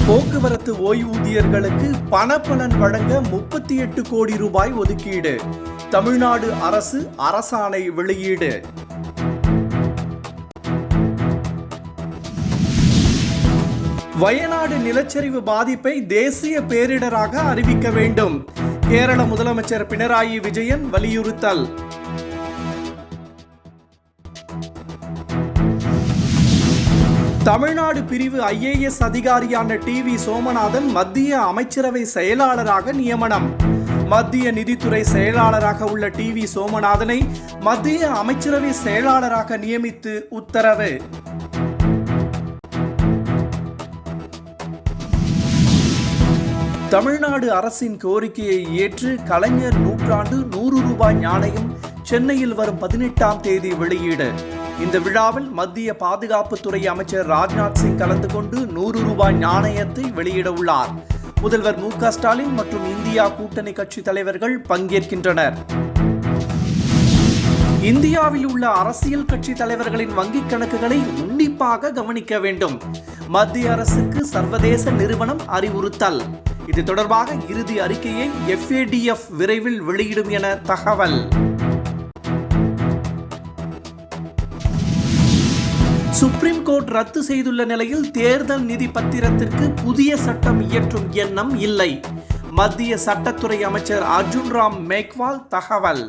போக்குவரத்து ஓய்வூதியர்களுக்கு பணப்பலன் வழங்க 38 கோடி ரூபாய் ஒதுக்கீடு. தமிழ்நாடு அரசு அரசாணை வெளியீடு. வயநாடு நிலச்சரிவு பாதிப்பை தேசிய பேரிடராக அறிவிக்க வேண்டும். கேரள முதலமைச்சர் பினராயி விஜயன் வலியுறுத்தல். தமிழ்நாடு பிரிவு IAS அதிகாரியான TV சோமநாதன் மத்திய அமைச்சரவை செயலாளராக நியமனம். மத்திய நிதித்துறை செயலாளராக உள்ள TV சோமநாதனை மத்திய அமைச்சரவை செயலாளராக நியமித்து உத்தரவு. தமிழ்நாடு அரசின் கோரிக்கையை ஏற்று கலைஞர் நூற்றாண்டு 100 ரூபாய் நாணயம் சென்னையில் வரும் 18ஆம் தேதி வெளியீடு. இந்த விழாவில் மத்திய பாதுகாப்புத்துறை அமைச்சர் ராஜ்நாத் சிங் கலந்து கொண்டு 100 ரூபாய் நாணயத்தை வெளியிட உள்ளார். முதல்வர் மு க ஸ்டாலின் மற்றும் இந்தியா கூட்டணி கட்சி தலைவர்கள் பங்கேற்கின்றனர். இந்தியாவில் உள்ள அரசியல் கட்சி தலைவர்களின் வங்கிக் கணக்குகளை உன்னிப்பாக கவனிக்க வேண்டும். மத்திய அரசுக்கு சர்வதேச நிறுவனம் அறிவுறுத்தல். இது தொடர்பாக இறுதி அறிக்கையை FATF விரைவில் வெளியிடும் என தகவல். சுப்ரீம் கோர்ட் ரத்து செய்துள்ள நிலையில் தேர்தல் நிதி பத்திரத்திற்கு புதிய சட்டம் இயற்றும் எண்ணம் இல்லை. மத்திய சட்டத்துறை அமைச்சர் அர்ஜுன் ராம் மேக்வால் தகவல்.